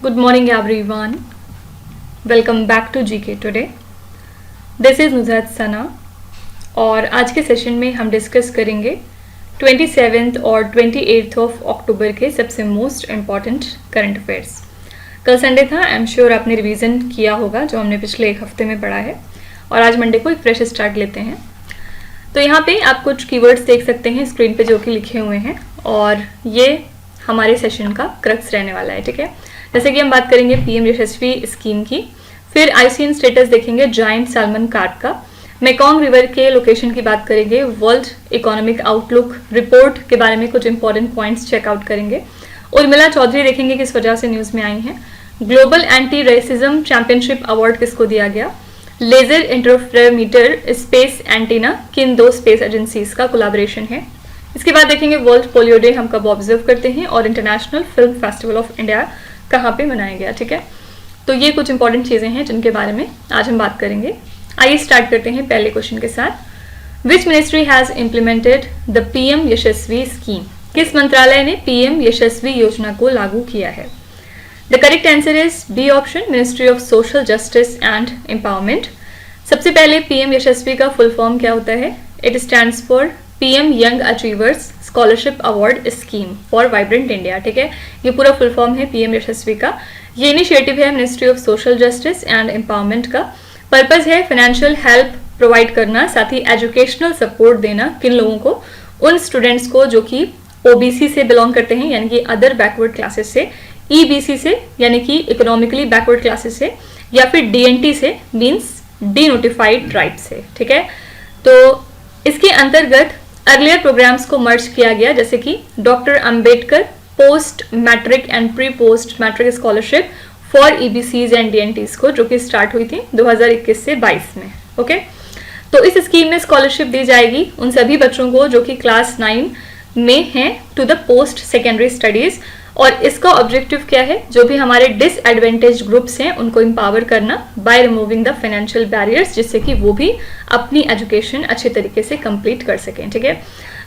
Good morning everyone. Welcome back to GK today. This is Nuzhat सना और आज के session में हम डिस्कस करेंगे 27th और 28th ऑफ अक्टूबर के सबसे मोस्ट इम्पॉर्टेंट करंट अफेयर्स। कल संडे था, आई एम श्योर आपने रिवीजन किया होगा जो हमने पिछले एक हफ्ते में पढ़ा है और आज मंडे को एक फ्रेश स्टार्ट लेते हैं। तो यहाँ पे आप कुछ कीवर्ड्स देख सकते हैं स्क्रीन पे जो कि लिखे हुए हैं और ये हमारे सेशन का क्रक्स रहने वाला है, ठीक है। जैसे कि हम बात करेंगे पीएम यशस्वी स्कीम की, फिर आईसीएन स्टेटस देखेंगे जायंट सैल्मन कार्प का, मेकॉन्ग रिवर के लोकेशन की बात करेंगे, वर्ल्ड इकोनॉमिक आउटलुक रिपोर्ट के बारे में कुछ इंपॉर्टेंट पॉइंट्स चेकआउट करेंगे, उर्मिला चौधरी देखेंगे किस वजह से न्यूज़ में आई हैं, global anti racism championship award किसको दिया गया, लेजर इंटरफेरोमीटर स्पेस एंटीना किन दो स्पेस एजेंसीज का कोलैबोरेशन है। इसके बाद देखेंगे वर्ल्ड पोलियो डे हम कब ऑब्जर्व करते हैं और international film festival of India कहाँ पे मनाया गया, ठीक है। तो ये कुछ इंपॉर्टेंट चीजें हैं जिनके बारे में आज हम बात करेंगे। आइए स्टार्ट करते हैं पहले क्वेश्चन के साथ। Which ministry has implemented the PM Yashasvi scheme? किस मंत्रालय ने पीएम यशस्वी योजना को लागू किया है? The correct answer is B option, ministry of social justice and empowerment. सबसे पहले पीएम यशस्वी का फुल फॉर्म क्या होता है? It stands for PM young achievers scholarship award scheme for vibrant India, ठीक है। ये पूरा फुल फॉर्म है पीएम यशस्वी का। ये इनिशिएटिव है ministry of social justice and empowerment का। पर्पस है फाइनेंशियल हेल्प प्रोवाइड करना, साथ ही एजुकेशनल सपोर्ट देना किन लोगों को? उन स्टूडेंट्स को जो कि ओबीसी से बिलोंग करते हैं यानी कि अदर बैकवर्ड क्लासेस से, ईबीसी से यानी कि इकोनॉमिकली बैकवर्ड क्लासेस से, या फिर डीएनटी से मींस डी नोटिफाइड ट्राइब से, ठीक है। तो इसके अंतर्गत अर्लियर प्रोग्राम्स को मर्ज किया गया, जैसे कि doctor Ambedkar post matric and pre post matric scholarship for EBCs and DNTs को, जो कि स्टार्ट हुई थी 2021 से 22 में, ओके। तो इस स्कीम में स्कॉलरशिप दी जाएगी उन सभी बच्चों को जो कि क्लास 9 में हैं to the post secondary studies. और इसका ऑब्जेक्टिव क्या है? जो भी हमारे डिसएडवांटेज ग्रुप्स हैं उनको एम्पावर करना by removing the financial barriers, जिससे कि वो भी अपनी एजुकेशन अच्छे तरीके से कंप्लीट कर सकें, ठीक है।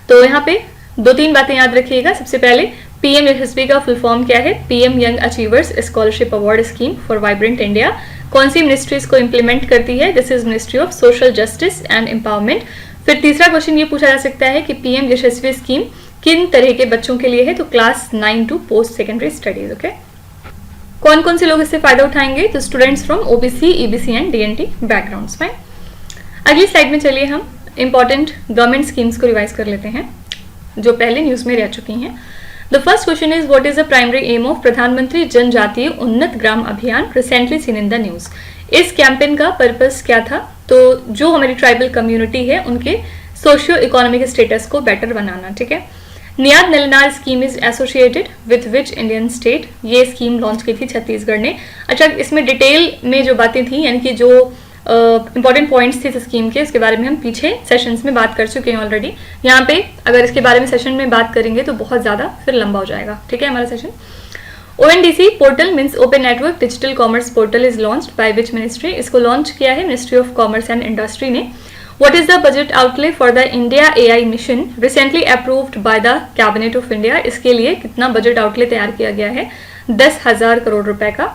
तो यहाँ पे 2-3 बातें याद रखिएगा। सबसे पहले पीएम यशस्वी का फुल फॉर्म क्या है? PM young achievers scholarship award scheme for vibrant India. कौन सी मिनिस्ट्रीज को इंप्लीमेंट करती है? This is ministry of social justice and empowerment. फिर तीसरा क्वेश्चन ये पूछा जा सकता है कि पीएम यशस्वी स्कीम किन तरह के बच्चों के लिए है? तो class 9 to post secondary studies, okay. कौन कौन से लोग इससे फायदा उठाएंगे? तो students from OBC, EBC and DNT backgrounds. Fine, अगली स्लाइड में चलिए हम इंपॉर्टेंट गवर्नमेंट स्कीम्स को रिवाइज कर लेते हैं जो पहले न्यूज में रह चुकी हैं। The first question is what is the primary aim of Pradhan Mantri Janjatiya Unnat Gram Abhiyan recently seen in the news? इस कैंपेन का पर्पस क्या था? तो जो हमारी ट्राइबल कम्युनिटी है उनके सोशियो इकोनॉमिक स्टेटस को बेटर बनाना, ठीक है। Niyad Nellanar scheme is associated with which Indian state? ये स्कीम लॉन्च की थी छत्तीसगढ़ ने। अच्छा, इसमें डिटेल में जो बातें थी यानी कि जो इंपॉर्टेंट पॉइंट्स थे इस स्कीम के, इसके बारे में हम पीछे सेशंस में बात कर चुके हैं ऑलरेडी। यहाँ पे अगर इसके बारे में सेशन में बात करेंगे तो बहुत ज्यादा फिर लंबा हो जाएगा, ठीक है हमारा session. ONDC portal means open network digital commerce portal is launched by which ministry? इसको लॉन्च किया है ministry of commerce and industry ने। What is the budget outlay for the India AI mission recently approved by the Cabinet of India? इसके लिए कितना budget outlay तैयार किया गया है? 10,000 करोड़ रुपए का।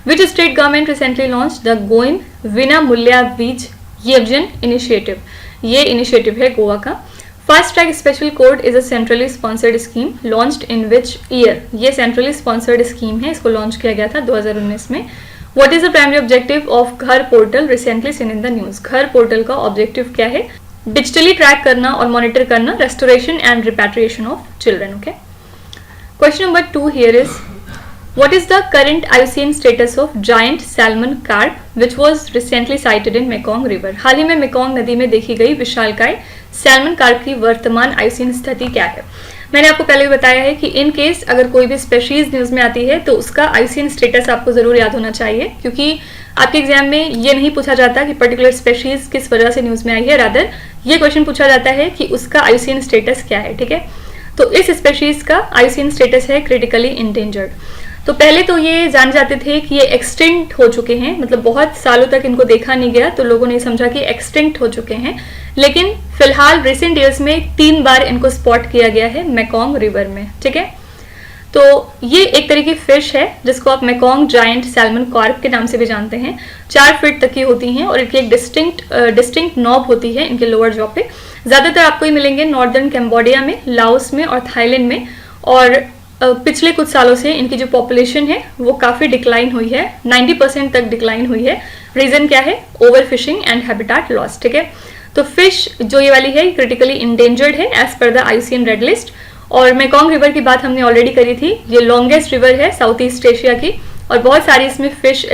Which state government recently launched the गोइम विनामूल्य बीज योजन इनिशिएटिव? ये इनिशिएटिव है गोवा का। Fast track special court is a centrally sponsored scheme launched in which year? ये सेंट्रली स्पॉन्सर्ड स्कीम है, इसको लॉन्च किया गया था 2019 में। What is the primary objective of Ghar portal recently seen in the news? Ghar portal का ऑब्जेक्टिव क्या है? डिजिटली ट्रैक करना और मॉनिटर करना restoration and repatriation of children, okay. Question number 2 here is what is the current ICN status of giant salmon carp which was recently sighted in Mekong river? हाल ही में Mekong नदी में देखी गई विशालकाय सैल्मन कार्प की वर्तमान आईसीएन स्थिति क्या है? मैंने आपको पहले भी बताया है कि इन केस अगर कोई भी स्पेशीज न्यूज में आती है तो उसका आईसीएन स्टेटस आपको जरूर याद होना चाहिए, क्योंकि आपके एग्जाम में ये नहीं पूछा जाता कि पर्टिकुलर स्पेशीज किस वजह से न्यूज में आई है, रादर ये क्वेश्चन पूछा जाता है कि उसका आईसीएन स्टेटस क्या है, ठीक है। तो इस स्पेशीज का आईसीएन स्टेटस है क्रिटिकली इंडेंजर्ड। तो पहले तो ये जान जाते थे कि ये एक्सटिंक्ट हो चुके हैं, मतलब बहुत सालों तक इनको देखा नहीं गया तो लोगों ने समझा कि एक्सटिंक्ट हो चुके हैं, लेकिन फिलहाल रिसेंट ईयर्स में 3 बार इनको स्पॉट किया गया है मेकॉन्ग रिवर में, ठीक है। तो ये एक तरह की फिश है जिसको आप मेकॉन्ग जायंट सैल्मन कार्प के नाम से भी जानते हैं। 4 फीट तक की होती हैं और इनकी एक डिस्टिंक्ट नॉब होती है इनके लोअर जॉ पे। ज़्यादातर आपको ये मिलेंगे नॉर्दर्न कैम्बोडिया में, लाओस में और थाईलैंड में। और पिछले कुछ सालों से इनकी जो पॉपुलेशन है वो काफ़ी डिक्लाइन हुई है, 90% तक डिक्लाइन हुई है। रीज़न क्या है? Over fishing and habitat loss. ठीक है, तो फिश जो ये वाली है क्रिटिकली इंडेंजर्ड है as per the IUCN red list. और मेकॉन्ग रिवर की बात हमने ऑलरेडी करी थी, ये लॉन्गेस्ट रिवर है साउथ ईस्ट एशिया की और बहुत सारी इसमें फिश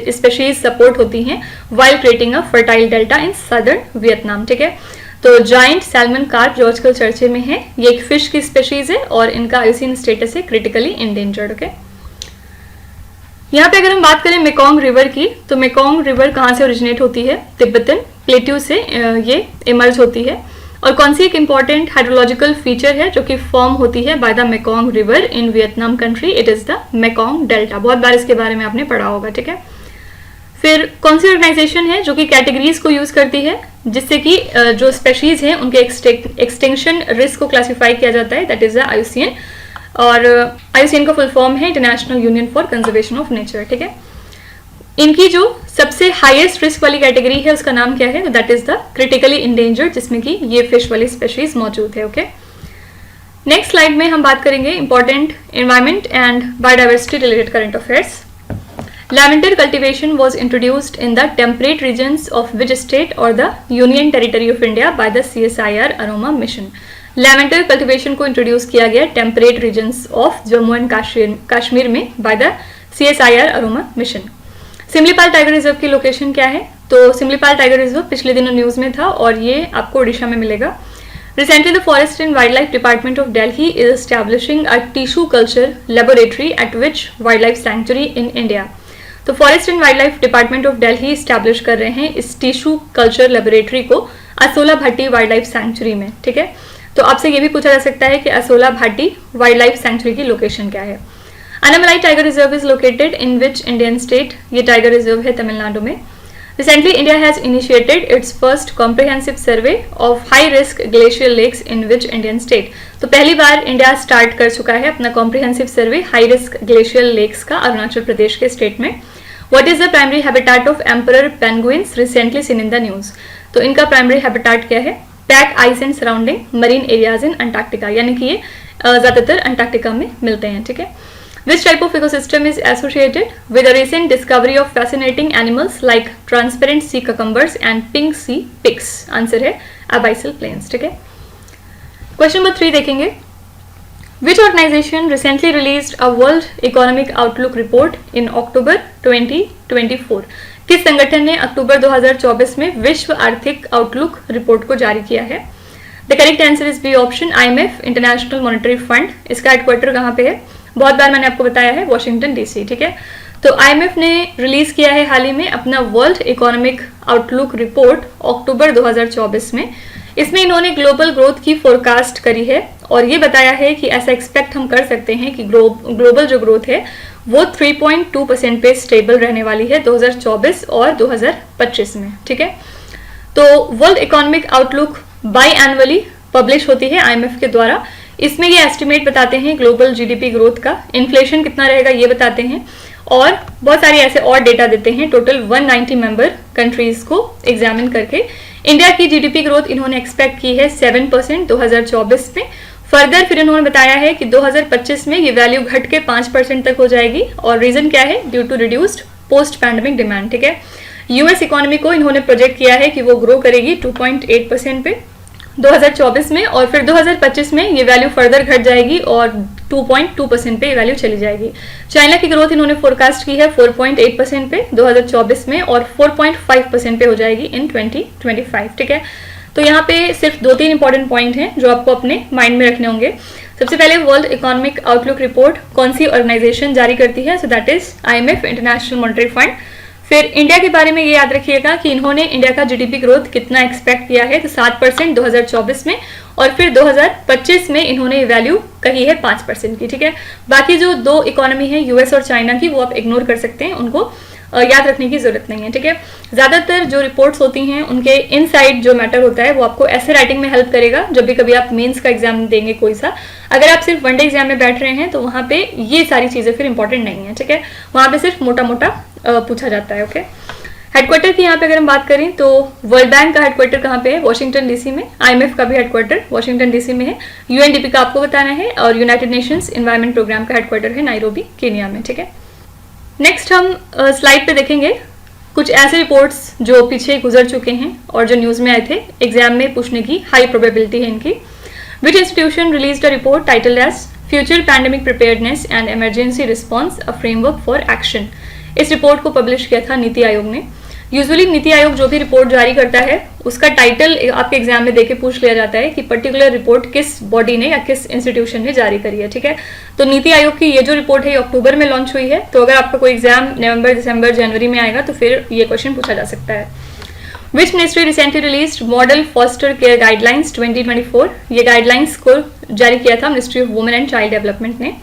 स्पेशीज सपोर्ट होती हैं while creating a fertile delta in southern Vietnam. ठीक है, तो जायंट सैल्मन कार्प जो आजकल चर्चे में है, ये एक फिश की स्पेशीज है और इनका IUCN स्टेटस है क्रिटिकली इंडेंजर्ड। ओके, यहाँ पे अगर हम बात करें मेकॉन्ग रिवर की, तो मेकॉन्ग रिवर कहाँ से ओरिजिनेट होती है? तिब्बतन प्लेट्यू से ये इमर्ज होती है। और कौन सी एक इंपॉर्टेंट हाइड्रोलॉजिकल फीचर है जो कि फॉर्म होती है by the Mekong river in Vietnam country? It is the Mekong delta. बहुत बार इसके बारे में आपने पढ़ा होगा। ठीक है, फिर कौन सी ऑर्गेनाइजेशन है जो कि कैटेगरीज को यूज करती है जिससे कि जो स्पेशीज हैं उनके एक्सटिंक्शन रिस्क को क्लासिफाई किया जाता है? That is the IUCN। और IUCN का फुल फॉर्म है international union for conservation of nature. ठीक है, इनकी जो सबसे हाईएस्ट रिस्क वाली कैटेगरी है उसका नाम क्या है? तो that is the critically endangered, जिसमें कि ये फिश वाली स्पेशीज मौजूद है। ओके, नेक्स्ट स्लाइड में हम बात करेंगे important environment and biodiversity related current affairs. Lavender cultivation was introduced in the temperate regions of which state or the Union Territory of India by the CSIR Aroma Mission? Lavender cultivation को introduce किया गया temperate regions of Jammu and Kashmir में by the CSIR Aroma Mission। Similipal tiger reserve की location क्या है? तो Similipal tiger reserve पिछले दिनों न्यूज में था और ये आपको उड़ीसा में मिलेगा। Recently, the Forest and Wildlife Department of Delhi is establishing a tissue culture laboratory at which wildlife sanctuary in India? तो forest and wild life department of Delhi establish कर रहे हैं इस टिश्यू कल्चर लेबोरेटरी को Asola Bhati wild life sanctuary में। ठीक है, तो आपसे ये भी पूछा जा सकता है कि Asola Bhati wild life sanctuary की लोकेशन क्या है? Anamalai tiger reserve is located in which Indian state? ये टाइगर रिजर्व है तमिलनाडु में। Recently India has initiated its first comprehensive survey of high risk glacier lakes in which Indian state? तो पहली बार India start कर चुका है अपना comprehensive survey high risk glacier lakes का अरुणाचल प्रदेश के स्टेट में। What is the primary habitat of emperor penguins recently seen in the news? तो इनका प्राइमरी हैबिटाट क्या है? Pack ice and surrounding marine areas in Antarctica, यानी कि ये ज्यादातर अंटार्कटिका में मिलते हैं। ठीक है, Which type of ecosystem is associated with a recent discovery of fascinating animals like transparent sea cucumbers and pink sea pigs? Answer है abyssal plains। ठीक है, क्वेश्चन नंबर 3 देखेंगे। Which organization recently released a World Economic Outlook report in October 2024? किस संगठन ने अक्टूबर 2024 में विश्व आर्थिक आउटलुक रिपोर्ट को जारी किया है? The correct answer is B option, IMF international monetary fund. इसका हेडक्वार्टर कहाँ पे है? बहुत बार मैंने आपको बताया है, वॉशिंगटन DC। ठीक है, तो IMF ने रिलीज किया है हाल ही में अपना वर्ल्ड इकोनॉमिक आउटलुक रिपोर्ट अक्टूबर 2024 में। इसमें इन्होंने ग्लोबल ग्रोथ की फोरकास्ट करी है और ये बताया है कि ऐसा एक्सपेक्ट हम कर सकते हैं कि ग्लोबल जो ग्रोथ है वो 3.2% पे स्टेबल रहने वाली है 2024 और 2025 में। ठीक है, तो world economic outlook by annually publish होती है IMF के द्वारा। इसमें ये एस्टिमेट बताते हैं ग्लोबल GDP ग्रोथ का, इन्फ्लेशन कितना रहेगा ये बताते हैं और बहुत सारे ऐसे और डेटा देते हैं। टोटल 190 मेंबर कंट्रीज को एग्जामिन करके इंडिया की GDP ग्रोथ इन्होंने एक्सपेक्ट की है 7% 2024 में। फर्दर फिर इन्होंने बताया है कि 2025 में ये वैल्यू घट के 5% तक हो जाएगी और रीजन क्या है? Due to reduced post pandemic demand. ठीक है, US इकोनॉमी को इन्होंने प्रोजेक्ट किया है कि वो ग्रो करेगी 2.8% पे 2024 में और फिर 2025 में ये वैल्यू फर्दर घट जाएगी और 2.2% पे ये वैल्यू चली जाएगी। चाइना की ग्रोथ इन्होंने फोरकास्ट की है 4.8% पे 2024 में और 4.5% पे हो जाएगी इन 2025। ठीक है, तो यहाँ पे सिर्फ 2-3 इंपॉर्टेंट पॉइंट हैं जो आपको अपने माइंड में रखने होंगे। सबसे पहले वर्ल्ड इकोनॉमिक आउटलुक रिपोर्ट कौन सी ऑर्गेनाइजेशन जारी करती है? सो that is IMF international monetary fund. फिर इंडिया के बारे में ये याद रखिएगा कि इन्होंने इंडिया का GDP ग्रोथ कितना एक्सपेक्ट किया है, तो 7% 2024 में और फिर 2025 में इन्होंने वैल्यू कही है 5% की। ठीक है, बाकी जो 2 इकोनॉमी है US और चाइना की वो आप इग्नोर कर सकते हैं, उनको याद रखने की जरूरत नहीं है, ठीक है। ज्यादातर जो रिपोर्ट्स होती हैं उनके इनसाइड जो मैटर होता है वो आपको ऐसे राइटिंग में हेल्प करेगा जब भी कभी आप मेंस का एग्जाम देंगे कोई सा। अगर आप सिर्फ वनडे एग्जाम में बैठ रहे हैं तो वहां पे ये सारी चीजें फिर इंपॉर्टेंट नहीं है, ठीक है। वहां पे सिर्फ मोटा मोटा पूछा जाता है, ओके। हेडक्वार्टर की यहाँ पे अगर हम बात करें तो वर्ल्ड बैंक का हेडक्वार्टर कहाँ पे है? वॉशिंगटन डीसी में। IMF का भी हेडक्वार्टर वॉशिंगटन डीसी में है। UNDP का आपको बताना है, और यूनाइटेड नेशंस एनवायरमेंट प्रोग्राम का हेडक्वार्टर है नायरोबी, केनिया में, ठीक है। नेक्स्ट हम स्लाइड पे देखेंगे कुछ ऐसे रिपोर्ट्स जो पीछे गुजर चुके हैं और जो न्यूज में आए थे, एग्जाम में पूछने की हाई प्रोबेबिलिटी है इनकी। Which institution released a report titled as future pandemic preparedness and emergency response a framework for action. इस रिपोर्ट को पब्लिश किया था नीति आयोग ने। यूजुअली नीति आयोग जो भी रिपोर्ट जारी करता है उसका टाइटल आपके एग्जाम में देके पूछ लिया जाता है कि पर्टिकुलर रिपोर्ट किस बॉडी ने या किस इंस्टीट्यूशन ने जारी करी है, ठीक है। तो नीति आयोग की ये जो रिपोर्ट है ये अक्टूबर में लॉन्च हुई है, तो अगर आपका कोई एग्जाम नवंबर, दिसंबर, जनवरी में आएगा तो फिर ये क्वेश्चन पूछा जा सकता है। Which ministry recently released model foster care guidelines 2024? ये गाइडलाइंस को जारी किया था ministry of women and child development ने।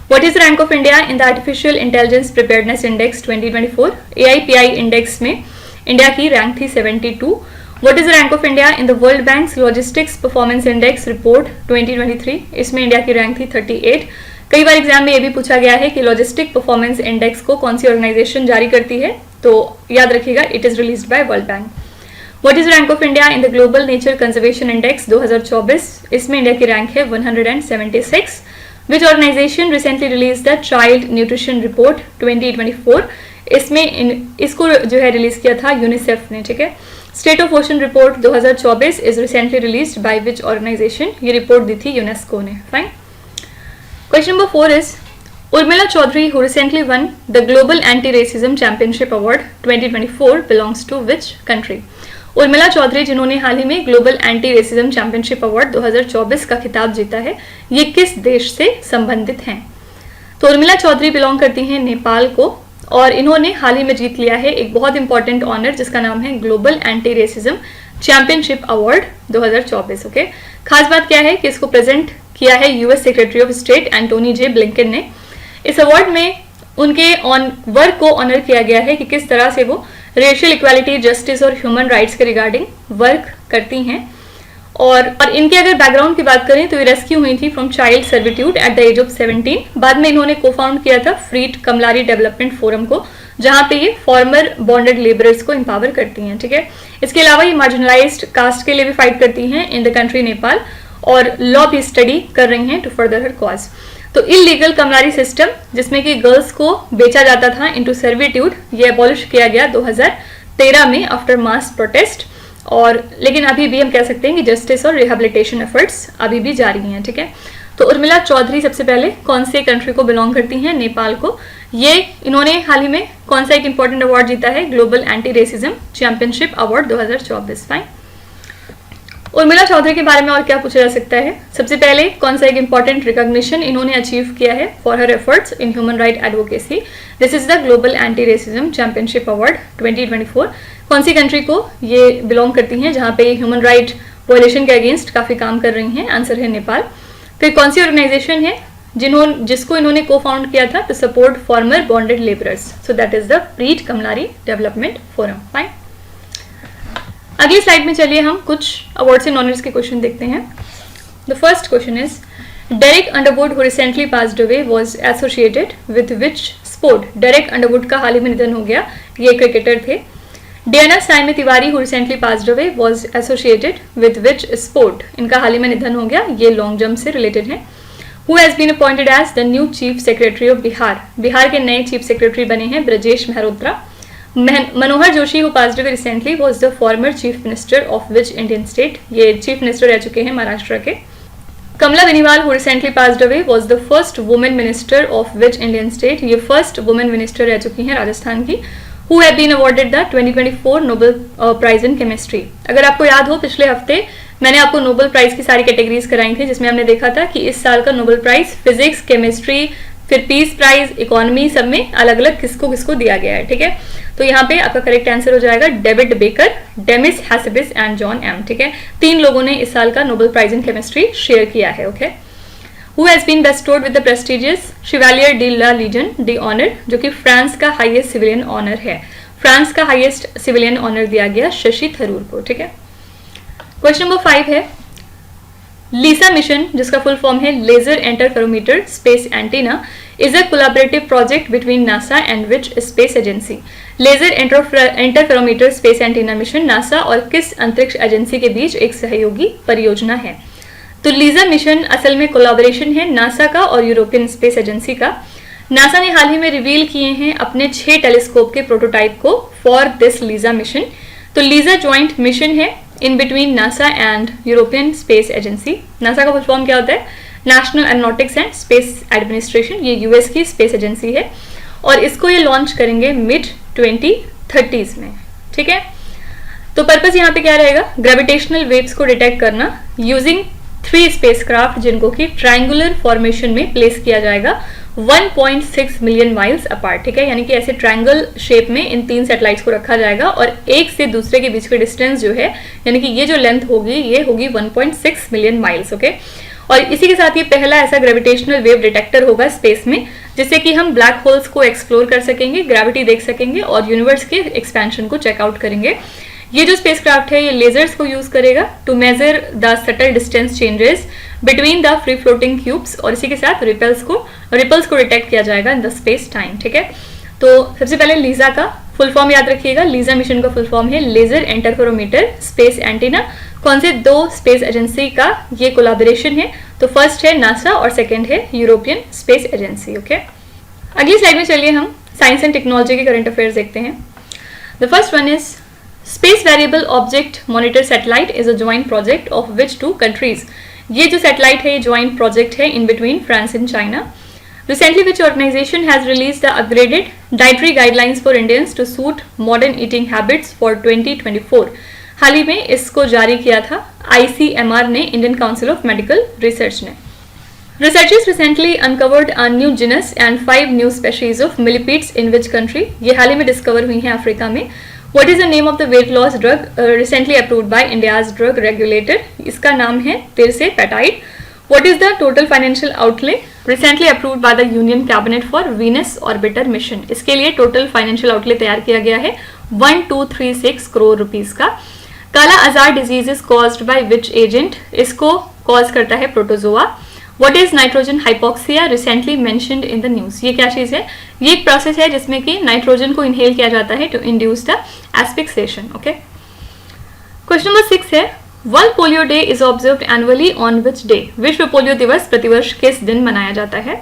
What is the rank of India in the Artificial Intelligence Preparedness Index 2024? AIPI index में इंडिया की रैंक थी 72। What is the rank of India in the World Bank's Logistics Performance Index Report 2023? इसमें India की rank थी 38। कई बार exam में ये भी पूछा गया है कि लॉजिस्टिक परफॉर्मेंस इंडेक्स को कौन सी ऑर्गेनाइजेशन जारी करती है, तो याद रखिएगा it is released by world bank. What is the rank of India in the Global Nature Conservation Index 2024? इसमें इंडिया की रैंक है 176। Which organization recently released the Child Nutrition Report 2024? इसमें इसको जो है रिलीज किया था यूनिसेफ ने, ठीक है। State of ocean report 2024 is recently released by which organization? ये रिपोर्ट दी थी यूनेस्को ने, fine. Question number 4 is Urmila Chaudhary who recently won the Global Anti-Racism Championship Award 2024 belongs to which country? Urmila Chaudhary जिन्होंने हाल ही में global anti racism championship award 2024 का खिताब जीता है, ये किस देश से संबंधित हैं? तो उर्मिला चौधरी बिलोंग करती हैं नेपाल को, और इन्होंने हाल ही में जीत लिया है एक बहुत इंपॉर्टेंट ऑनर जिसका नाम है global anti racism championship award 2024, okay. खास बात क्या है कि इसको प्रेजेंट किया है US secretary of state Antony J Blinken ने। इस अवार्ड में उनके वर्क को ऑनर किया गया है कि किस तरह से वो रेशियल इक्वालिटी, जस्टिस और ह्यूमन राइट्स के रिगार्डिंग वर्क करती हैं। और इनके अगर बैकग्राउंड की बात करें तो ये रेस्क्यू हुई थी from child servitude at the age of 17। बाद में इन्होंने को फाउंड किया था फ्रीड कमलारी डेवलपमेंट फोरम को, जहां पे ये फॉर्मर बॉन्डेड लेबरर्स को एम्पावर करती हैं, ठीक है। इसके अलावा ये मार्जिनलाइज्ड कास्ट के लिए भी फाइट करती हैं इन द कंट्री नेपाल, और लॉ भी स्टडी कर रही हैं टू फर्दर हर कॉज। तो इलीगल कमलारी सिस्टम जिसमें कि गर्ल्स को बेचा जाता था इनटू सर्विट्यूड, ये अबॉलिश किया गया 2013 में आफ्टर मास प्रोटेस्ट, और लेकिन अभी भी हम कह सकते हैं कि जस्टिस और रिहेबिलिटेशन एफर्ट्स अभी भी जारी हैं, ठीक है। तो उर्मिला चौधरी सबसे पहले कौन से कंट्री को बिलोंग करती हैं? नेपाल को। ये इन्होंने हाल ही में कौन सा एक इंपॉर्टेंट अवार्ड जीता है? Global anti racism championship award 2024, fine. Urmila Chaudhary के बारे में और क्या पूछा जा सकता है? सबसे पहले कौन सा एक इंपॉर्टेंट रिकॉग्निशन इन्होंने अचीव किया है for her efforts in human right advocacy? This is the global anti racism championship award 2024। कौन सी कंट्री को ये बिलोंग करती हैं जहां पे ह्यूमन राइट वायलेशन के अगेंस्ट काफी काम कर रही हैं? आंसर है नेपाल। फिर कौन सी ऑर्गेनाइजेशन है जिसको इन्होंने को फाउंड किया था to support former bonded labourers? So that is the freed Kamlari development forum, fine. अगली स्लाइड में चलिए हम कुछ अवार्ड्स एंड ऑनर्स के क्वेश्चन देखते हैं। The first question is Derek Underwood who recently passed away was associated with which sport? Derek Underwood का हाल ही में निधन हो गया, ये क्रिकेटर थे। Diana Saimy Tiwari who recently passed away was associated with which sport? इनका हाल ही में निधन हो गया, ये लॉन्ग जंप से रिलेटेड है। Who has been appointed as the new chief secretary of Bihar? Bihar के नए चीफ सेक्रेटरी बने हैं Brajesh Mehrotra. Manohar Joshi who passed away recently was the former chief minister of which Indian state? ये चीफ मिनिस्टर रह चुके हैं महाराष्ट्र के। Kamla Beniwal who recently passed away was the first women minister of which Indian state? ये फर्स्ट वुमेन मिनिस्टर रह चुकी हैं राजस्थान की। Who have been awarded the 2024 Nobel prize in chemistry? अगर आपको याद हो पिछले हफ्ते मैंने आपको नोबेल प्राइज की सारी कैटेगरीज कराई थी, जिसमें हमने देखा था कि इस साल का नोबेल प्राइज फिजिक्स, केमिस्ट्री, फिर पीस प्राइज, इकोनॉमी, सब में अलग अलग किसको किसको दिया गया है, ठीक है। तो यहाँ पे आपका करेक्ट आंसर हो जाएगा David Baker, Demis Hassabis and John M, ठीक है। 3 लोगों ने इस साल का Nobel prize in chemistry share किया है, okay. Who has been bestowed with the prestigious chevalier de la Legion d'honneur, जो कि फ्रांस का हाईएस्ट सिविलियन ऑनर है। फ्रांस का हाईएस्ट सिविलियन ऑनर दिया गया शशि थरूर को, ठीक है। क्वेश्चन नंबर 5 है लीसा मिशन, जिसका फुल फॉर्म है laser interferometer space antenna, is a collaborative project between NASA and which space agency. Laser interferometer space antenna mission NASA और किस अंतरिक्ष एजेंसी के बीच एक सहयोगी परियोजना है। तो लीजा मिशन असल में कोलैबोरेशन है नासा का और यूरोपियन स्पेस एजेंसी का। नासा ने हाल ही में रिवील किए हैं अपने 6 टेलीस्कोप के प्रोटोटाइप को फॉर दिस लीजा मिशन। तो लीजा ज्वाइंट मिशन है in between NASA and European space agency. NASA का फुल फॉर्म क्या होता है? National aeronautics and space administration, ये यूएस की स्पेस एजेंसी है और इसको ये लॉन्च करेंगे मिड 2030s में, ठीक है। तो पर्पस यहाँ पे क्या रहेगा? ग्रेविटेशनल वेव्स को डिटेक्ट करना यूजिंग 3 स्पेसक्राफ्ट, जिनको कि ट्रायंगुलर फॉर्मेशन में प्लेस किया जाएगा 1.6 मिलियन माइल्स अपार्ट, ठीक है। यानी कि ऐसे ट्रायंगल शेप में इन 3 सैटेलाइट्स को रखा जाएगा और एक से दूसरे के बीच का डिस्टेंस जो है, यानी कि ये जो लेंथ होगी ये होगी 1.6 मिलियन माइल्स, ओके। और इसी के साथ ये पहला ऐसा ग्रेविटेशनल वेव डिटेक्टर होगा स्पेस में, जिससे कि हम ब्लैक होल्स को एक्सप्लोर कर सकेंगे, ग्रेविटी देख सकेंगे और यूनिवर्स के एक्सपेंशन को चेकआउट करेंगे। ये जो स्पेसक्राफ्ट है ये लेजर्स को यूज करेगा to measure the subtle distance changes between the free floating cubes और इसी के साथ रिपल्स को डिटेक्ट किया जाएगा इन द स्पेस टाइम, ठीक है। तो सबसे पहले लीजा का फुल फॉर्म याद रखिएगा। लीजा मिशन का फुल फॉर्म है लेजर इंटरफेरोमीटर स्पेस एंटीना। कौन से 2 स्पेस एजेंसी का ये कोलैबोरेशन है? तो फर्स्ट है नासा और सेकंड है यूरोपियन स्पेस एजेंसी, ओके। अगली स्लाइड में चलिए हम साइंस एंड टेक्नोलॉजी के करंट अफेयर्स देखते हैं। The first one is space variable object monitor satellite is a joint project of which 2 countries. ये जो सैटेलाइट है ये ज्वाइंट प्रोजेक्ट है in between France and China. Recently, which organization has released the upgraded dietary guidelines for Indians to suit modern eating habits for 2024? हाल ही में इसको जारी किया था ICMR ने, Indian council of medical research ने। Researchers recently uncovered a new genus and 5 new species of millipedes in which country? ये हाल ही में डिस्कवर हुई हैं अफ्रीका में। What is the name of the weight loss drug recently approved by India's drug regulator? इसका नाम है tirzepatide. What is the total financial outlay recently approved by the Union Cabinet for Venus Orbiter mission? इसके लिए total financial outlay तैयार किया गया है 1236 crore rupees का। काला आजार disease is caused by which agent? इसको कॉज करता है protozoa. What is nitrogen hypoxia recently mentioned in the news? ये क्या चीज है? ये एक प्रोसेस है जिसमें कि नाइट्रोजन को इनहेल किया जाता है to induce the asphyxiation, okay. Question number 6 है world polio day is observed annually on which day? विश्व पोलियो दिवस प्रतिवर्ष किस दिन मनाया जाता है?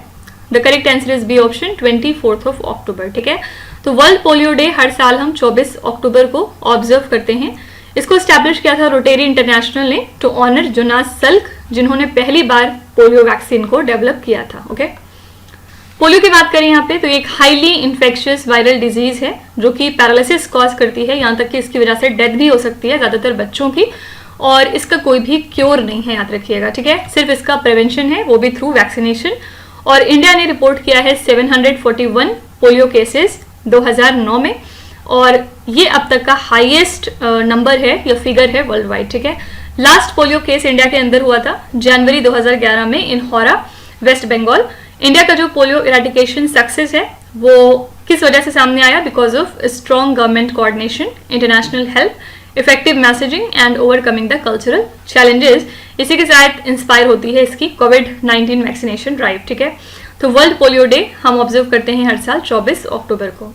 The correct answer is B option 24 October, ठीक है। तो वर्ल्ड पोलियो डे हर साल हम 24 अक्टूबर को ऑब्जर्व करते हैं। इसको स्टैब्लिश किया था रोटेरी इंटरनेशनल ने टू ऑनर जोनास सल्क, जिन्होंने पहली बार पोलियो वैक्सीन को डेवलप किया था, ओके। पोलियो की बात करें यहाँ पे तो एक हाईली इन्फेक्शियस वायरल डिजीज है जो कि पैरालिसिस कॉज करती है, यहाँ तक कि इसकी वजह से डेथ भी हो सकती है ज्यादातर बच्चों की, और इसका कोई भी क्योर नहीं है, याद रखिएगा, ठीक है। सिर्फ इसका प्रिवेंशन है, वो भी थ्रू वैक्सीनेशन। और इंडिया ने रिपोर्ट किया है 741 पोलियो केसेस 2009 में, और ये अब तक का हाईएस्ट नंबर है या फिगर है वर्ल्ड वाइड, ठीक है। लास्ट पोलियो केस इंडिया के अंदर हुआ था जनवरी 2011 में इन हौरा, वेस्ट बंगाल। इंडिया का जो पोलियो इरेडिकेशन सक्सेस है वो किस वजह से सामने आया? Because of strong government coordination, international help, effective messaging and overcoming the cultural challenges. इसी के साथ इंस्पायर होती है इसकी कोविड-19 वैक्सीनेशन ड्राइव, ठीक है। तो वर्ल्ड पोलियो डे हम ऑब्जर्व करते हैं हर साल 24 अक्टूबर को।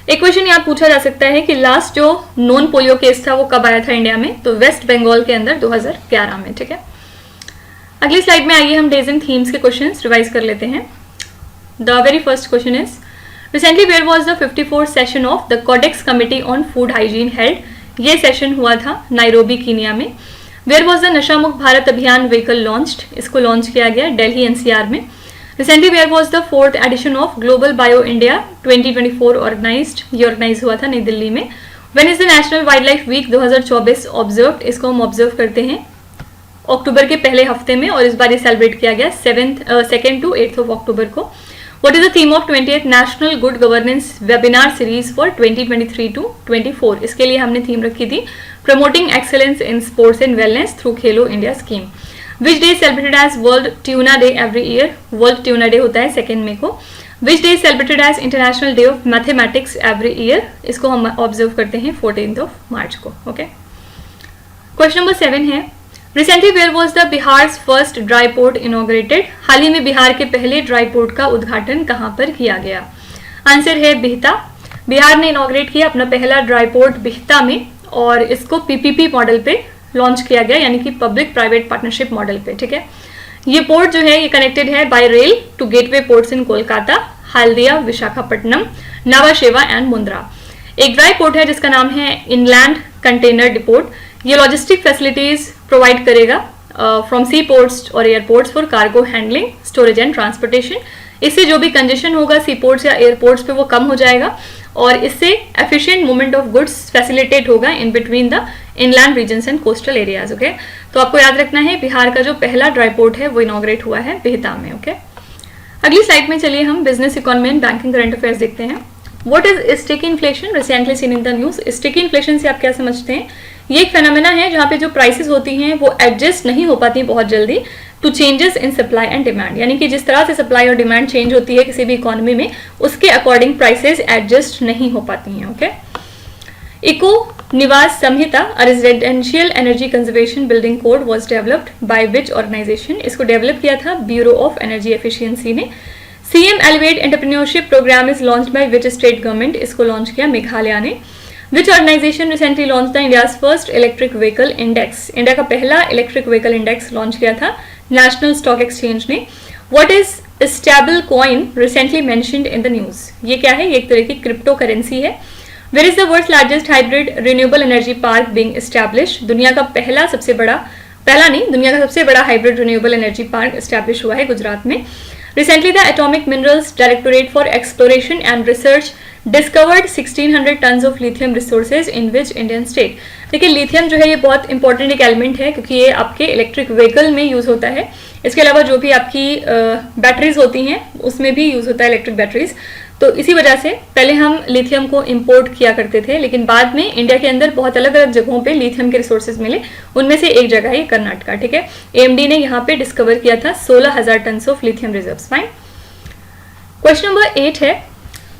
एक क्वेश्चन यहाँ पूछा जा सकता है कि लास्ट जो नॉन पोलियो केस था वो कब आया था इंडिया में? तो वेस्ट बंगाल के अंदर 2011 में, ठीक है। अगली स्लाइड में आइए हम डेज एंड थीम्स के क्वेश्चंस रिवाइज कर लेते हैं। The very first question is recently where was the 54th session of the codex committee on food hygiene held? ये सेशन हुआ था नाइरोबी कीनिया में। Where was the Nasha Mukt Bharat अभियान व्हीकल लॉन्च्ड? इसको लॉन्च किया गया दिल्ली एनसीआर में। Recently where was the 4th edition of global bio India 2024 organized? ये ऑर्गेनाइज हुआ था नई दिल्ली में। When is the national wild life week 2024 observed? इसको हम ऑब्जर्व करते हैं अक्टूबर के पहले हफ्ते में, और इस बार ये सेलिब्रेट किया गया 2nd to 8th अक्टूबर को। What is the theme of 20th National Good Governance Webinar Series for 2023 to 24? इसके लिए हमने थीम रखी थी promoting excellence in sports and wellness through Khelo India scheme. Which day celebrated as world tuna day every year, world tuna day होता है 2 मई को. Which day celebrated as international day of mathematics every year, इसको हम observe करते हैं 14 मार्च को. Okay. Question number 7 है, recently where was the Bihar first dry port inaugurated, हाल ही में बिहार के पहले ड्राई पोर्ट का उद्घाटन कहाँ पर किया गया. आंसर है बिहता. बिहार ने इनॉग्रेट किया अपना पहला ड्राई पोर्ट बिहता में, और इसको पीपीपी मॉडल पे लॉन्च किया गया, यानी कि पब्लिक प्राइवेट पार्टनरशिप मॉडल पे. ठीक है. ये पोर्ट जो है ये कनेक्टेड है by rail to gateway ports in Kolkata, Haldia, Visakhapatnam, Nava Sheva and Mundra. एक ड्राई पोर्ट है जिसका नाम है इनलैंड कंटेनर डिपोर्ट. ये लॉजिस्टिक फैसिलिटीज प्रोवाइड करेगा फ्रॉम सी पोर्ट्स और airports for cargo handling, storage and transportation. इससे जो भी कंजेशन होगा सी पोर्ट्स या एयरपोर्ट्स पे वो कम हो जाएगा, और इससे efficient movement of goods facilitate होगा in between the inland regions and coastal areas. Okay. तो आपको याद रखना है बिहार का जो पहला ड्राई पोर्ट है वो इनॉग्रेट हुआ है बिहता में. ओके. अगली स्लाइड में चलिए हम business, economy and banking current affairs देखते हैं. What is sticky inflation recently seen in the news. Sticky inflation से आप क्या समझते हैं? ये एक फेनोमेना है जहाँ पे जो प्राइसेस होती हैं वो एडजस्ट नहीं हो पाती बहुत जल्दी to changes in supply and demand, यानी कि जिस तरह से सप्लाई और डिमांड चेंज होती है किसी भी इकोनॉमी में, उसके अकॉर्डिंग प्राइसेस एडजस्ट नहीं हो पाती हैं. Okay. Eco Niwas Samhita, a residential energy conservation building code was developed by which organisation. इसको डेवलप किया था ब्यूरो ऑफ एनर्जी एफिशिएंसी ने. CM elevate entrepreneurship programme is launched by which state government. इसको launch किया मेघालय ने. Which organization recently launched the India's first electric vehicle index? India का पहला electric vehicle index launch किया था नेशनल स्टॉक एक्सचेंज ने. What is stable coin recently mentioned in the news. ये क्या है? ये एक तरह की क्रिप्टो करेंसी है. Where is the world's largest hybrid renewable energy park being established? दुनिया का पहला सबसे बड़ा hybrid renewable energy park establish हुआ है गुजरात में. Recently, the Atomic Minerals Directorate for Exploration and Research discovered 1600 tons of lithium resources in which Indian state. देखिए lithium जो है ये बहुत इंपॉर्टेंट एक एलिमेंट है क्योंकि ये आपके इलेक्ट्रिक व्हीकल में यूज होता है. इसके अलावा जो भी आपकी बैटरीज होती हैं उसमें भी यूज होता है इलेक्ट्रिक बैटरीज. तो इसी वजह से पहले हम लिथियम को इंपोर्ट किया करते थे, लेकिन बाद में इंडिया के अंदर बहुत अलग अलग जगहों पे लिथियम के रिसोर्सेज मिले. उनमें से एक जगह है कर्नाटका. ठीक है. एएमडी ने यहाँ पे डिस्कवर किया था 16,000 ton of lithium reserves. Fine. Question number 8 है,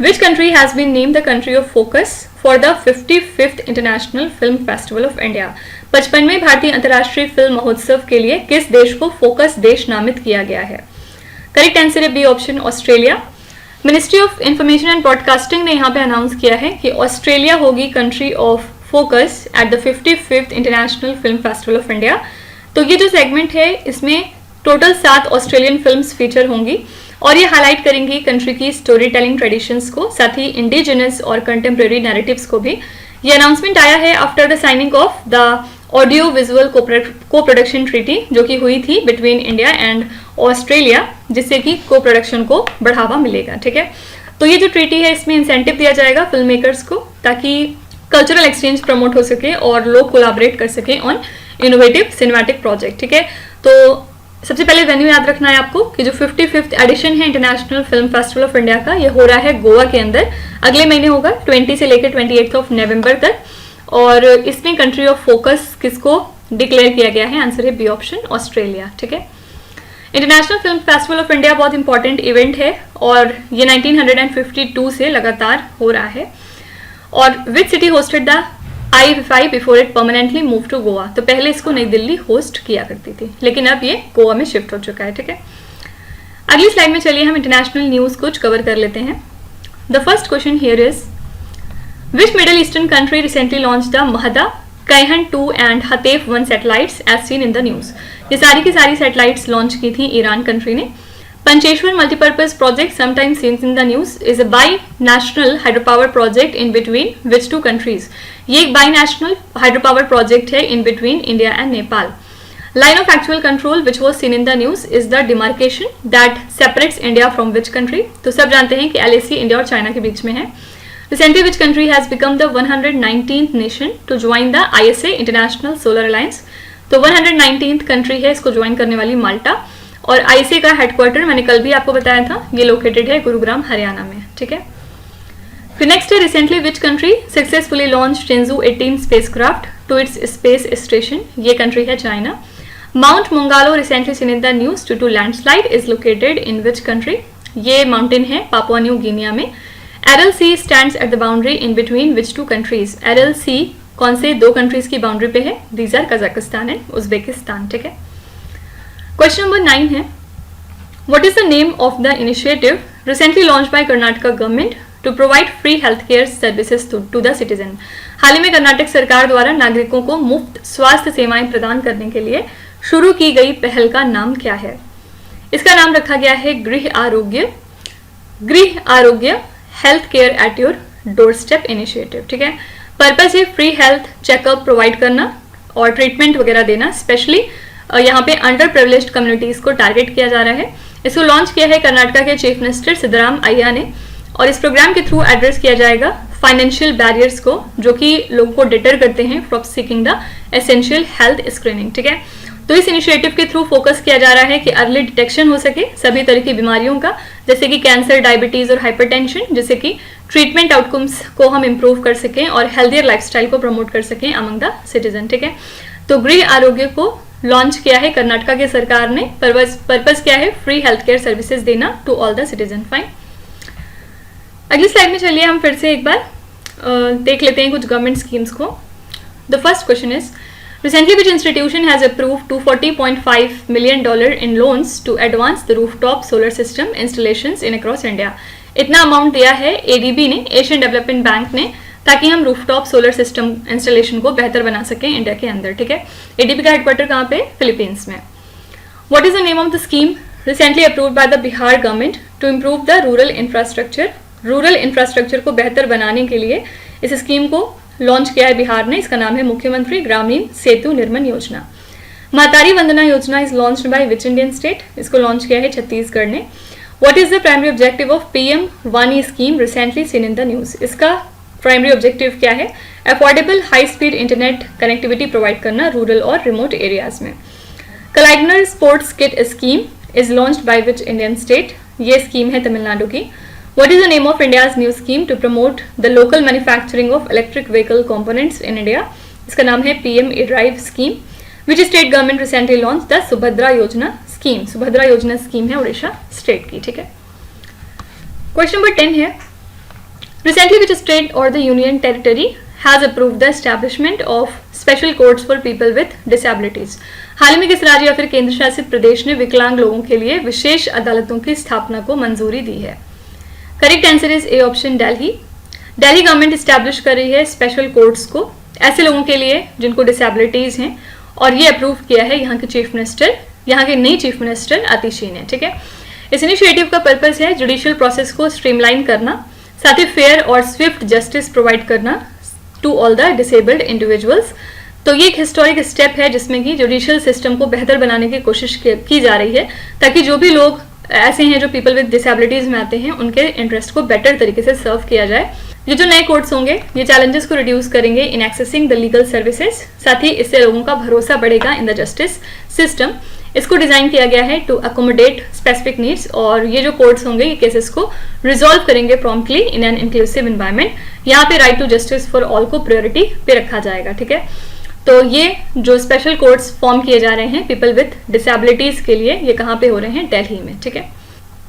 Which country has been named the country of focus for the 55th International Film Festival of India? 55वें भारतीय अंतर्राष्ट्रीय फिल्म महोत्सव के लिए किस देश को फोकस देश नामित किया गया है? करेक्ट आंसर है B option, Australia. Ministry of information and broadcasting ने यहाँ पे अनाउंस किया है कि ऑस्ट्रेलिया होगी country of focus at the 55th international film festival of India. तो ये जो सेगमेंट है इसमें टोटल 7 ऑस्ट्रेलियन फिल्म्स फीचर होंगी और ये हाईलाइट करेंगी कंट्री की स्टोरी टेलिंग ट्रेडिशंस को, साथ ही इंडिजिनस और कंटेम्प्रेरी नैरेटिव्स को भी. ये अनाउंसमेंट आया है after the signing off the audio visual को प्रोडक्शन ट्रीटी जो कि हुई थी बिटवीन इंडिया एंड ऑस्ट्रेलिया, जिससे कि को प्रोडक्शन को बढ़ावा मिलेगा. ठीक है. तो ये जो ट्रीटी है इसमें इंसेंटिव दिया जाएगा फिल्म मेकर्स को ताकि कल्चरल एक्सचेंज प्रमोट हो सके और लोग कोलैबोरेट कर सके ऑन इनोवेटिव सिनेमैटिक प्रोजेक्ट. ठीक है. तो सबसे पहले वेन्यू याद रखना है आपको कि जो 55th एडिशन है international film festival of India का, ये हो रहा है गोवा के अंदर. अगले महीने होगा 20 से लेकर 28 नवंबर तक. और इसमें कंट्री ऑफ फोकस किसको डिक्लेयर किया गया है? आंसर है बी ऑप्शन, ऑस्ट्रेलिया. ठीक है. International film festival of India बहुत इंपॉर्टेंट इवेंट है और ये 1952 से लगातार हो रहा है. और which city hosted the IFI before it permanently move to Goa. तो पहले इसको नई दिल्ली होस्ट किया करती थी, लेकिन अब ये गोवा में शिफ्ट हो चुका है. ठीक है. अगली स्लाइड में चलिए हम इंटरनेशनल न्यूज कुछ कवर कर लेते हैं. The first question here is, which middle eastern country recently launch the Mahda, Kayhan 2 and Hatef 1 satellites as seen in the news. ये सारी की सारी सैटेलाइट्स लॉन्च की थी ईरान कंट्री ने. Pancheshwar multipurpose project, sometimes seen in the news, is a bi-national hydropower project in between which two countries? ये एक bi-national hydropower project है in between India and Nepal. Line of actual control which was seen in the news is the demarcation that separates India from which country? तो सब जानते हैं कि LAC India और China के बीच में है. Recently, which country has become the 119th nation to join the ISA International Solar Alliance? तो 119th कंट्री है इसको ज्वाइन करने वाली माल्टा. और आईएसए का हेडक्वार्टर मैंने कल भी आपको बताया था, ये लोकेटेड है गुरुग्राम हरियाणा में. ठीक है. फिर नेक्स्ट है, recently which country successfully launch Tianzhou 18 spacecraft to its space station. ये कंट्री है China. Mount Mungalo recently seen in the news due to landslide is located in which country? ये माउंटेन है पापुआ न्यू गिनिया में। Aral sea stands at the boundary in between which two countries? Aral sea कौन से दो countries की boundary पे है? These are Kazakhstan and Uzbekistan. ठीक है। क्वेश्चन नंबर 9 है, what is the name of the initiative recently launch by Karnataka government to provide free health care services to the citizen? हाल ही में कर्नाटक सरकार द्वारा नागरिकों को मुफ्त स्वास्थ्य सेवाएं प्रदान करने के लिए शुरू की गई पहल का नाम क्या है? इसका नाम रखा गया है गृह आरोग्य health care at your door step initiative. ठीक है। पर्पज है फ्री हेल्थ चेकअप प्रोवाइड करना और ट्रीटमेंट वगैरह देना। स्पेशली यहाँ पे अंडर प्रिविलेज्ड कम्युनिटीज को टारगेट किया जा रहा है। इसको लॉन्च किया है कर्नाटका के चीफ मिनिस्टर सिद्धराम अय्या ने, और इस प्रोग्राम के थ्रू एड्रेस किया जाएगा फाइनेंशियल बैरियर्स को जो कि लोगों को डिटर करते हैं from seeking the essential health screening. ठीक है। तो इस इनिशिएटिव के थ्रू फोकस किया जा रहा है कि अर्ली डिटेक्शन हो सके सभी तरह की बीमारियों का, जैसे कि कैंसर, डायबिटीज और हाइपरटेंशन, जिससे कि ट्रीटमेंट आउटकम्स को हम इंप्रूव कर सकें और हेल्थियर लाइफस्टाइल को प्रमोट कर सकें अमंग द सिटीजन। ठीक है। तो गृह आरोग्य को लॉन्च किया है कर्नाटका की सरकार ने। पर्पज क्या है? फ्री हेल्थ केयर सर्विसेज देना to all the citizen. Fine. अगली स्लाइड में चलिए हम फिर से एक बार देख लेते हैं कुछ गवर्नमेंट स्कीम्स को। The first question is, recently which institution has approved $240.5 million in loans to advance the rooftop solar system installations in across India? इतना अमाउंट दिया है ADB ने, एशियन डेवलपमेंट बैंक ने, ताकि हम रूफटॉप सोलर सिस्टम इंस्टॉलेशन को बेहतर बना सकें इंडिया के अंदर। ठीक है। ADB का हेडक्वार्टर कहाँ पे? फिलीपींस में। What is the name of the scheme recently approved by the Bihar government to improve the rural infrastructure? Rural infrastructure को बेहतर बनाने के लिए इस स्कीम को लॉन्च किया है बिहार ने। इसका नाम है मुख्यमंत्री ग्रामीण सेतु निर्माण योजना। Mahtari Vandana Yojana is launched by which Indian state? इसको लॉन्च किया है छत्तीसगढ़ ने। What is the primary objective of PM-1E scheme recently seen in the news? इसका प्राइमरी ऑब्जेक्टिव क्या है? Affordable high speed internet connectivity provide करना रूरल और रिमोट एरियाज में। Kalaignar sports kit scheme is launched by which Indian state? ये scheme है तमिलनाडु की। What is the name of India's new scheme to promote the local manufacturing of electric vehicle components in India? इसका नाम है PM E-Drive scheme. Which state government recently launched the Subhadra योजना scheme? Subhadra योजना scheme है Orissa state की। ठीक है। Question number 10 है, recently which state or the union territory has approved the establishment of special courts for people with disabilities? हाल ही में किस राज्य या फिर केंद्र शासित प्रदेश ने विकलांग लोगों के लिए विशेष अदालतों की स्थापना को मंजूरी दी है? Correct answer is A option, Delhi. Delhi government establish कर रही है स्पेशल कोर्ट्स को ऐसे लोगों के लिए जिनको डिसेबिलिटीज हैं, और ये अप्रूव किया है यहाँ के चीफ मिनिस्टर, यहाँ के नई चीफ मिनिस्टर आतिशी ने। ठीक है। इस इनिशिएटिव का पर्पस है जुडिशियल प्रोसेस को स्ट्रीमलाइन करना, साथ ही फेयर और स्विफ्ट जस्टिस प्रोवाइड करना to all the disabled individuals. तो ये एक हिस्टोरिक स्टेप है जिसमें कि जुडिशियल सिस्टम को बेहतर बनाने की कोशिश की जा रही है, ताकि जो भी लोग ऐसे हैं जो पीपल विद डिसेबिलिटीज में आते हैं उनके इंटरेस्ट को बेटर तरीके से सर्व किया जाए। ये जो नए कोर्ट्स होंगे ये चैलेंजेस को रिड्यूस करेंगे इन एक्सेसिंग द लीगल सर्विसेज, साथ ही इससे लोगों का भरोसा बढ़ेगा इन द जस्टिस सिस्टम। इसको डिजाइन किया गया है टू अकोमोडेट स्पेसिफिक नीड्स, और ये जो कोर्ट्स होंगे ये केसेस को रिजॉल्व करेंगे promptly in an inclusive environment. यहाँ पे right to justice for all को प्रायोरिटी पे रखा जाएगा। ठीक है। तो ये जो स्पेशल कोर्ट्स फॉर्म किए जा रहे हैं पीपल विद डिसेबिलिटीज के लिए, ये कहाँ पे हो रहे हैं? दिल्ली में। ठीक है।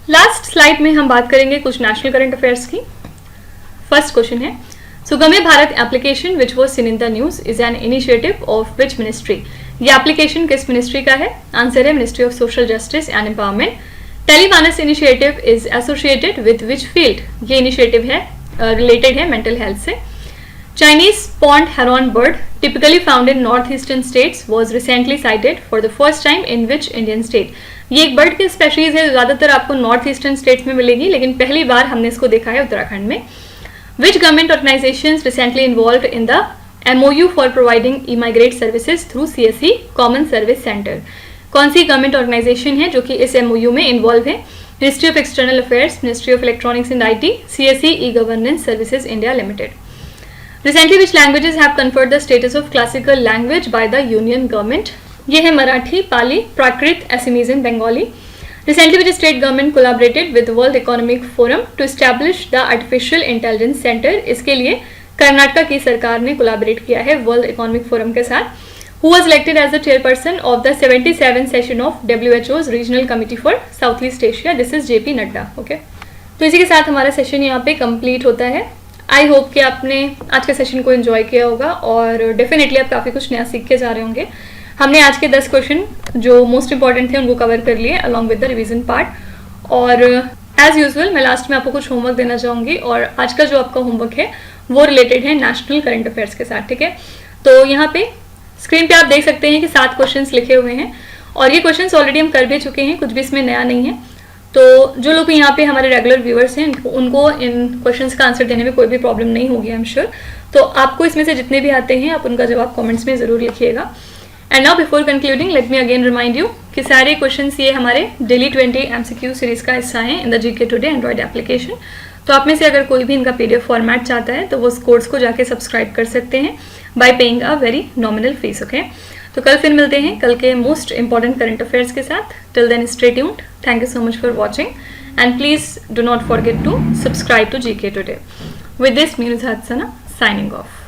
लास्ट स्लाइड में हम बात करेंगे कुछ नेशनल करंट अफेयर्स की। फर्स्ट क्वेश्चन है, Sugamya Bharat application which was seen in the news is an initiative of which ministry? ये एप्लीकेशन किस मिनिस्ट्री का है? आंसर है ministry of social justice and empowerment. Tele MANAS initiative is associated with which field? ये initiative है related है mental health से। Chinese pond heron bird typically found in northeastern states was recently sighted for the first time in which Indian state? ये एक bird की species है, ज्यादातर आपको नॉर्थ ईस्टर्न स्टेट्स में मिलेगी, लेकिन पहली बार हमने इसको देखा है उत्तराखंड में। Which government organizations recently involved in the MOU for providing e-migrate services through CSE Common Service Center? कौन सी गवर्नमेंट ऑर्गेनाइजेशन है जो कि इस MOU में इन्वॉल्व है? Ministry of external affairs, ministry of electronics and IT, CSE E-Governance Services India Limited. Recently, which languages have conferred the status of classical language by the Union Government? ये है मराठी, पाली, प्राकृत, Assamese and Bengali. Recently, which state government collaborated with World Economic Forum to establish the Artificial Intelligence Center? इसके लिए कर्नाटका की सरकार ने collaborate किया है world economic forum के साथ। who was elected as the chairperson of the 77th session of WHO's Regional Committee for Southeast Asia. This is JP Nadda. Okay. तो इसी के साथ हमारा सेशन यहाँ पे कंप्लीट होता है. आई होप कि आपने आज के सेशन को एंजॉय किया होगा और डेफिनेटली आप काफ़ी कुछ नया सीख के जा रहे होंगे. हमने आज के 10 क्वेश्चन जो मोस्ट इंपॉर्टेंट थे उनको कवर कर लिए along with the revision part. और एज यूजुअल मैं लास्ट में आपको कुछ होमवर्क देना चाहूँगी और आज का जो आपका होमवर्क है वो रिलेटेड है नेशनल करंट अफेयर्स के साथ. ठीक है. तो यहाँ पे स्क्रीन पे आप देख सकते हैं कि 7 क्वेश्चंस लिखे हुए हैं और ये क्वेश्चंस ऑलरेडी हम कर भी चुके हैं, कुछ भी इसमें नया नहीं है. तो जो लोग यहाँ पे हमारे रेगुलर व्यूअर्स हैं उनको इन क्वेश्चंस का आंसर देने में कोई भी प्रॉब्लम नहीं होगी, आई एम श्योर. तो आपको इसमें से जितने भी आते हैं आप उनका जवाब कमेंट्स में ज़रूर लिखिएगा. And now before concluding let me again remind you कि सारे क्वेश्चंस ये हमारे डेली 20 MCQ सीरीज का हिस्सा हैं in the GK today Android application. तो आप में से अगर कोई भी इनका PDF फॉर्मेट चाहता है तो वो उस कोर्स को जाके सब्सक्राइब कर सकते हैं bye paying a very nominal fees. Okay. तो कल फिर मिलते हैं कल के मोस्ट इंपॉर्टेंट करंट अफेयर्स के साथ. Till then stay tuned. Thank you so much for watching and please do not forget to subscribe to GK today. With this me Nuzhat Sana signing of.